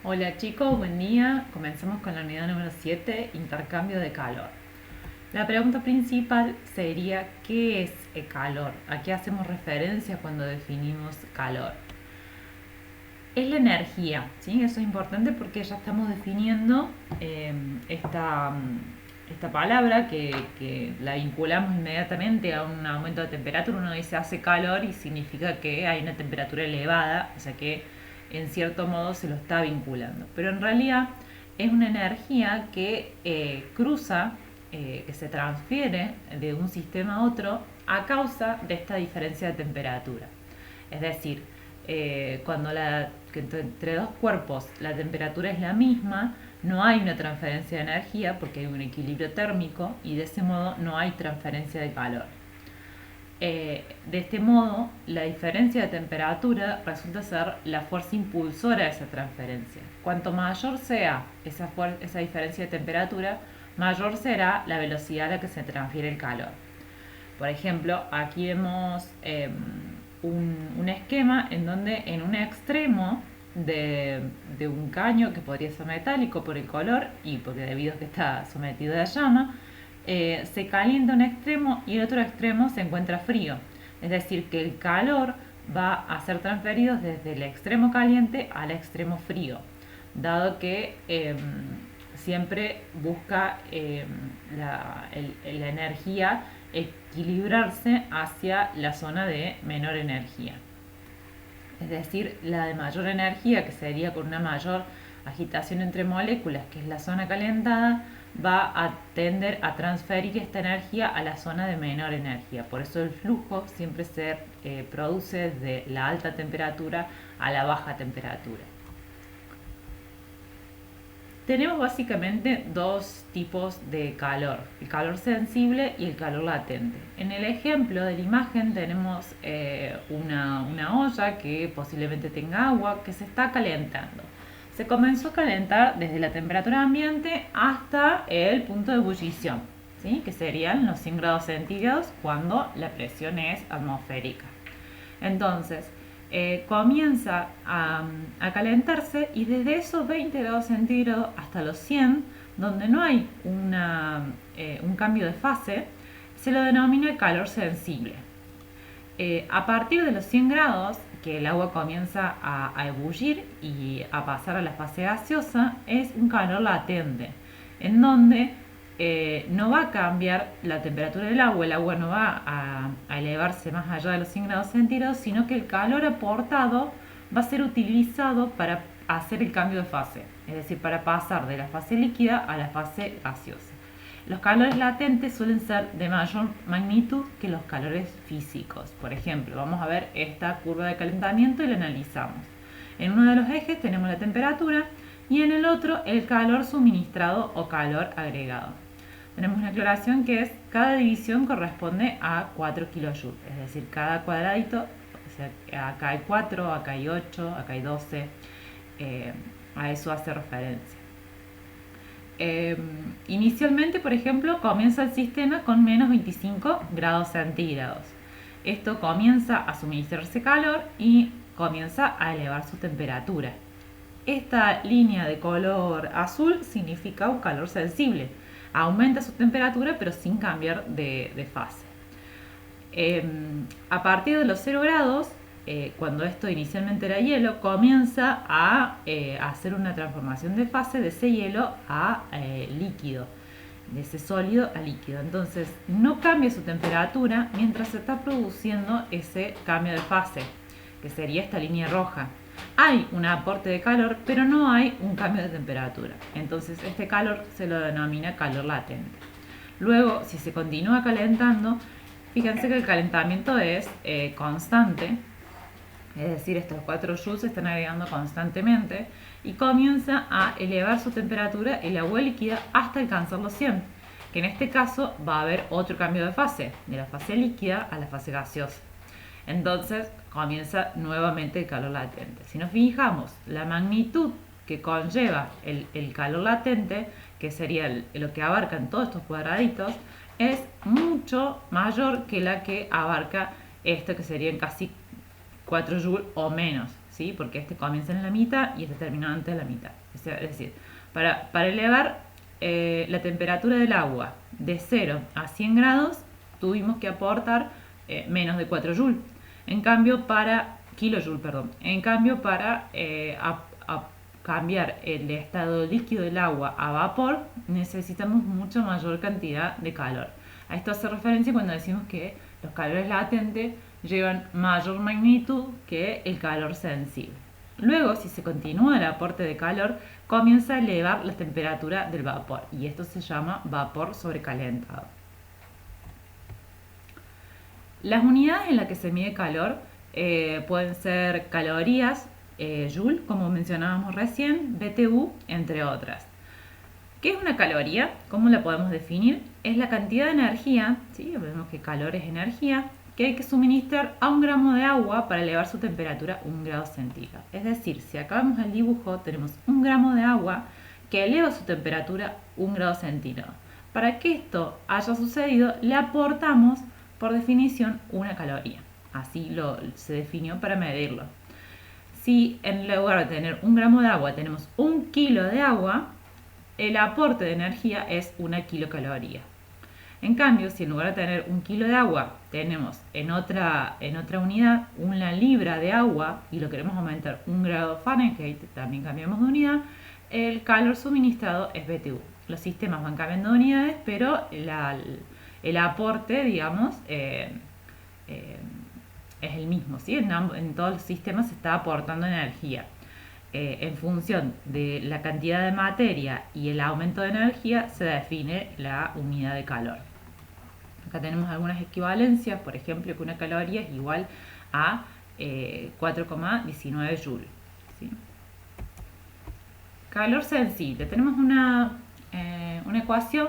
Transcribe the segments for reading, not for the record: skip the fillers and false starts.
Hola chicos, buen día. Comenzamos con la unidad número 7, intercambio de calor. La pregunta principal sería, ¿qué es el calor? ¿A qué hacemos referencia cuando definimos calor? Es la energía, ¿sí? Eso es importante porque ya estamos definiendo eh, esta, esta palabra que la vinculamos inmediatamente a un aumento de temperatura. Uno dice hace calor y significa que hay una temperatura elevada, o sea que en cierto modo se lo está vinculando. Pero en realidad es una energía que cruza, que se transfiere de un sistema a otro a causa de esta diferencia de temperatura. Es decir, cuando entre dos cuerpos la temperatura es la misma, no hay una transferencia de energía porque hay un equilibrio térmico y de ese modo no hay transferencia de calor. De este modo, la diferencia de temperatura resulta ser la fuerza impulsora de esa transferencia. Cuanto mayor sea esa diferencia de temperatura, mayor será la velocidad a la que se transfiere el calor. Por ejemplo, aquí vemos un esquema en donde en un extremo de un caño que podría ser metálico por el color y porque debido a que está sometido a la llama, se calienta un extremo y el otro extremo se encuentra frío. Es decir, que el calor va a ser transferido desde el extremo caliente al extremo frío, dado que siempre busca la energía equilibrarse hacia la zona de menor energía. Es decir, la de mayor energía, que sería con una mayor agitación entre moléculas, que es la zona calentada, va a tender a transferir esta energía a la zona de menor energía. Por eso el flujo siempre se produce desde la alta temperatura a la baja temperatura. Tenemos básicamente dos tipos de calor, el calor sensible y el calor latente. En el ejemplo de la imagen tenemos una olla que posiblemente tenga agua que se está calentando. Se comenzó a calentar desde la temperatura ambiente hasta el punto de ebullición, ¿sí? Que serían los 100 grados centígrados cuando la presión es atmosférica. Entonces, comienza a calentarse y desde esos 20 grados centígrados hasta los 100, donde no hay un cambio de fase, se lo denomina calor sensible. A partir de los 100 grados, que el agua comienza a ebullir y a pasar a la fase gaseosa, es un calor latente, en donde no va a cambiar la temperatura del agua, el agua no va a elevarse más allá de los 100 grados centígrados, sino que el calor aportado va a ser utilizado para hacer el cambio de fase, es decir, para pasar de la fase líquida a la fase gaseosa. Los calores latentes suelen ser de mayor magnitud que los calores físicos. Por ejemplo, vamos a ver esta curva de calentamiento y la analizamos. En uno de los ejes tenemos la temperatura y en el otro el calor suministrado o calor agregado. Tenemos una aclaración que es cada división corresponde a 4 kilojoules, es decir, cada cuadradito, o sea, acá hay 4, acá hay 8, acá hay 12, a eso hace referencia. Inicialmente, por ejemplo, comienza el sistema con menos 25 grados centígrados. Esto comienza a suministrarse calor y comienza a elevar su temperatura. Esta línea de color azul significa un calor sensible. Aumenta su temperatura pero sin cambiar de fase. A partir de los 0 grados, cuando esto inicialmente era hielo, comienza a hacer una transformación de fase de ese hielo a líquido, de ese sólido a líquido. Entonces no cambia su temperatura mientras se está produciendo ese cambio de fase, que sería esta línea roja. Hay un aporte de calor, pero no hay un cambio de temperatura. Entonces este calor se lo denomina calor latente. Luego, si se continúa calentando, fíjense que el calentamiento es constante, es decir, estos 4 joules se están agregando constantemente y comienza a elevar su temperatura el agua líquida hasta alcanzar los 100, que en este caso va a haber otro cambio de fase, de la fase líquida a la fase gaseosa. Entonces comienza nuevamente el calor latente. Si nos fijamos, la magnitud que conlleva el calor latente, que sería lo que abarcan todos estos cuadraditos, es mucho mayor que la que abarca esto, que serían casi 4 joules o menos, ¿sí? Porque este comienza en la mitad y este termina antes de la mitad. Es decir, para elevar la temperatura del agua de 0 a 100 grados, tuvimos que aportar menos de 4 joules. En cambio, kilojoule, perdón. En cambio, para cambiar el estado líquido del agua a vapor, necesitamos mucho mayor cantidad de calor. A esto hace referencia cuando decimos que los calores latentes llevan mayor magnitud que el calor sensible. Luego, si se continúa el aporte de calor, comienza a elevar la temperatura del vapor y esto se llama vapor sobrecalentado. Las unidades en las que se mide calor pueden ser calorías, joule, como mencionábamos recién, BTU, entre otras. ¿Qué es una caloría? ¿Cómo la podemos definir? Es la cantidad de energía, ¿sí? Vemos que calor es energía, que hay que suministrar a 1 gramo de agua para elevar su temperatura 1 grado centígrado. Es decir, si acá vemos el dibujo, tenemos 1 gramo de agua que eleva su temperatura 1 grado centígrado. Para que esto haya sucedido, le aportamos, por definición, una caloría. Así se definió para medirlo. Si en lugar de tener 1 gramo de agua tenemos 1 kilo de agua, el aporte de energía es 1 kilocaloría. En cambio, si en lugar de tener 1 kilo de agua tenemos en otra unidad 1 libra de agua y lo queremos aumentar 1 grado Fahrenheit, también cambiamos de unidad, el calor suministrado es BTU. Los sistemas van cambiando de unidades, pero el aporte, digamos, es el mismo, ¿sí? En todos los sistemas se está aportando energía. En función de la cantidad de materia y el aumento de energía se define la unidad de calor. Acá tenemos algunas equivalencias, por ejemplo, que una caloría es igual a 4,19 joules, ¿sí? Calor sensible. Tenemos una ecuación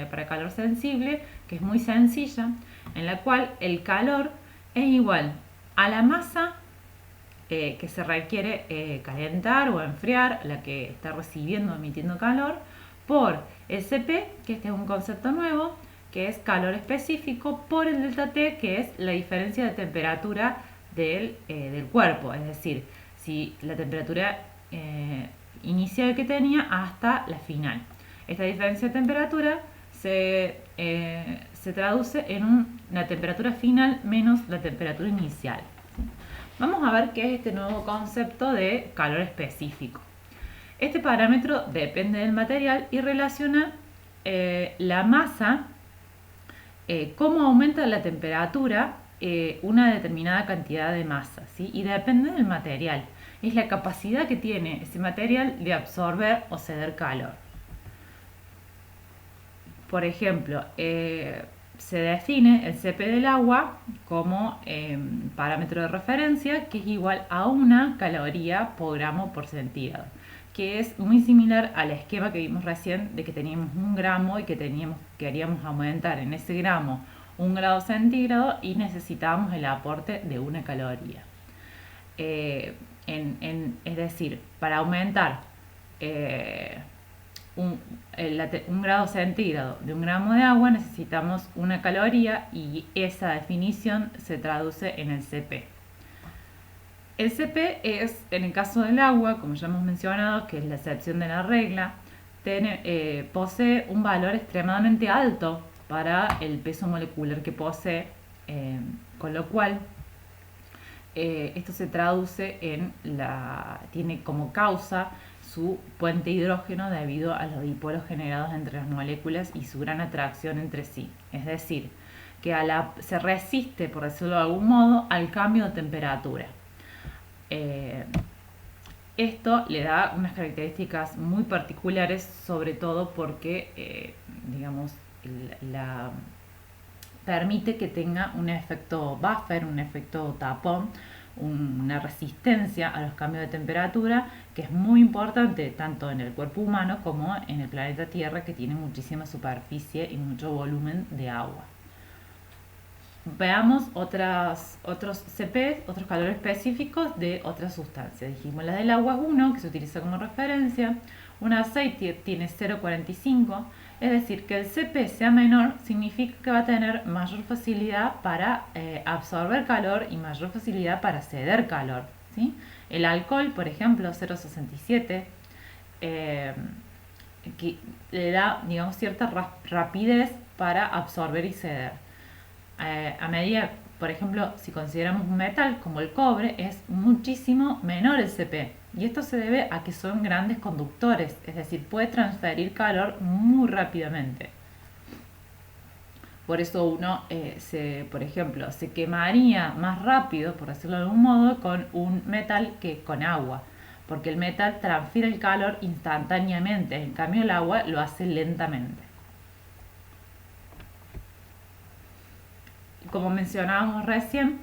para calor sensible que es muy sencilla, en la cual el calor es igual a la masa que se requiere calentar o enfriar, la que está recibiendo o emitiendo calor, por el Cp, que este es un concepto nuevo, que es calor específico, por el delta T, que es la diferencia de temperatura del cuerpo, es decir, si la temperatura inicial que tenía hasta la final. Esta diferencia de temperatura se traduce en una temperatura final menos la temperatura inicial. Vamos a ver qué es este nuevo concepto de calor específico. Este parámetro depende del material y relaciona la masa, cómo aumenta la temperatura una determinada cantidad de masa, ¿sí? Y depende del material. Es la capacidad que tiene ese material de absorber o ceder calor. Por ejemplo, se define el Cp del agua como parámetro de referencia, que es igual a 1 caloría por gramo por centígrado, que es muy similar al esquema que vimos recién de que teníamos 1 gramo y que queríamos aumentar en ese gramo 1 grado centígrado y necesitábamos el aporte de 1 caloría. Es decir, para aumentar 1 grado centígrado de 1 gramo de agua necesitamos 1 caloría y esa definición se traduce en el Cp. El Cp es, en el caso del agua, como ya hemos mencionado, que es la excepción de la regla, posee un valor extremadamente alto para el peso molecular que posee, con lo cual esto se traduce tiene como causa su puente hidrógeno debido a los dipolos generados entre las moléculas y su gran atracción entre sí. Es decir, que se resiste, por decirlo de algún modo, al cambio de temperatura. Esto le da unas características muy particulares, sobre todo porque, permite que tenga un efecto buffer, un efecto tapón, una resistencia a los cambios de temperatura que es muy importante tanto en el cuerpo humano como en el planeta Tierra, que tiene muchísima superficie y mucho volumen de agua. Veamos otros CP, otros calores específicos de otras sustancias. Dijimos la del agua es 1, que se utiliza como referencia. Un aceite tiene 0,45, es decir, que el Cp sea menor significa que va a tener mayor facilidad para absorber calor y mayor facilidad para ceder calor. ¿sí? El alcohol, por ejemplo, 0,67, que le da, digamos, cierta rapidez para absorber y ceder. A medida, por ejemplo, si consideramos un metal como el cobre, es muchísimo menor el Cp. Y esto se debe a que son grandes conductores, es decir, puede transferir calor muy rápidamente. Por eso uno, por ejemplo, se quemaría más rápido, por decirlo de algún modo, con un metal que con agua, porque el metal transfiere el calor instantáneamente, en cambio el agua lo hace lentamente. Como mencionábamos recién,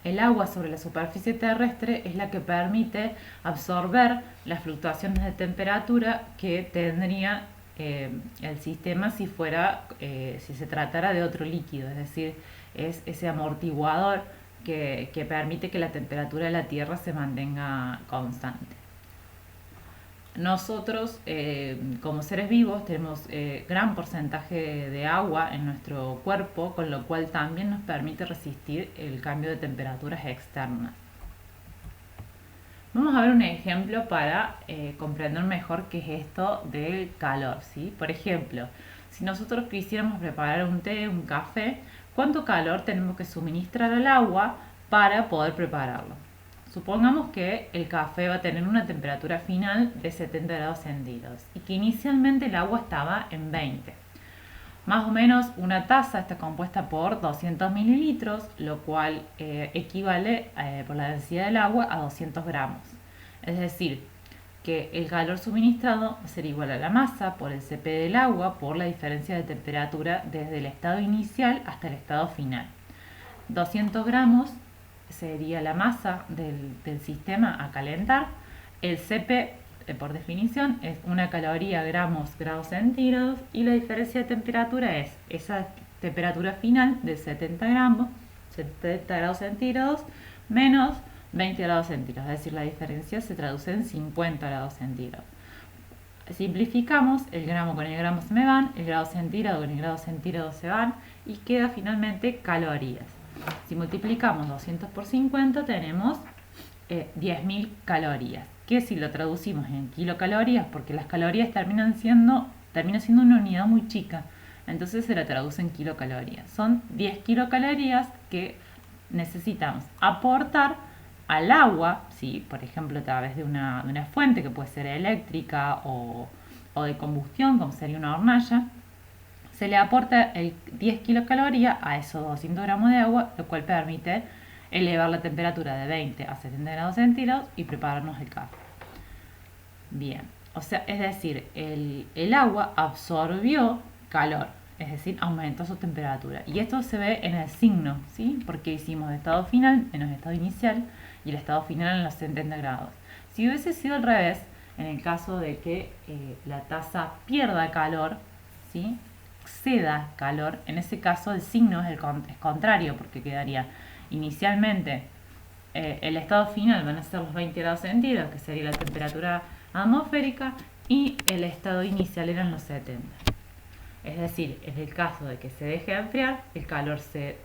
el agua sobre la superficie terrestre es la que permite absorber las fluctuaciones de temperatura que tendría el sistema si se tratara de otro líquido, es decir, es ese amortiguador que permite que la temperatura de la Tierra se mantenga constante. Nosotros, como seres vivos, tenemos gran porcentaje de agua en nuestro cuerpo, con lo cual también nos permite resistir el cambio de temperaturas externas. Vamos a ver un ejemplo para comprender mejor qué es esto del calor, ¿sí? Por ejemplo, si nosotros quisiéramos preparar un té, un café, ¿cuánto calor tenemos que suministrar al agua para poder prepararlo? Supongamos que el café va a tener una temperatura final de 70 grados centígrados y que inicialmente el agua estaba en 20. Más o menos una taza está compuesta por 200 mililitros, lo cual equivale por la densidad del agua a 200 gramos. Es decir, que el calor suministrado va a ser igual a la masa por el Cp del agua por la diferencia de temperatura desde el estado inicial hasta el estado final. 200 gramos sería la masa del sistema a calentar. El Cp, por definición, es una caloría grados centígrados y la diferencia de temperatura es esa temperatura final de 70 grados centígrados menos 20 grados centígrados, es decir, la diferencia se traduce en 50 grados centígrados. Simplificamos, el gramo con el gramo se me van, el grado centígrado con el grado centígrado se van y queda finalmente calorías. Si multiplicamos 200 por 50 tenemos 10.000 calorías, que si lo traducimos en kilocalorías, porque las calorías termina siendo una unidad muy chica, entonces se la traduce en kilocalorías. Son 10 kilocalorías que necesitamos aportar al agua, ¿sí? Por ejemplo, a través de una fuente que puede ser eléctrica o de combustión, como sería una hornalla. Se le aporta 10 kilocalorías a esos 200 gramos de agua, lo cual permite elevar la temperatura de 20 a 70 grados centígrados y prepararnos el café. Bien, o sea, es decir, el agua absorbió calor, es decir, aumentó su temperatura. Y esto se ve en el signo, ¿sí? Porque hicimos estado final menos estado inicial y el estado final en los 70 grados. Si hubiese sido al revés, en el caso de que la taza pierda calor, ¿sí? Ceda calor, en ese caso el signo es contrario, porque quedaría inicialmente el estado final van a ser los 20 grados centígrados, que sería la temperatura atmosférica, y el estado inicial eran los 70. Es decir, en el caso de que se deje de enfriar, el calor se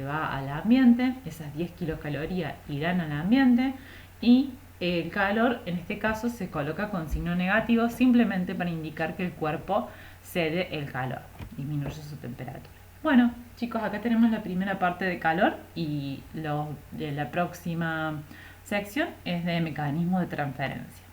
va al ambiente, esas 10 kilocalorías irán al ambiente y el calor en este caso se coloca con signo negativo simplemente para indicar que el cuerpo cede el calor, disminuye su temperatura. Bueno, chicos, acá tenemos la primera parte de calor y la próxima sección es de mecanismo de transferencia.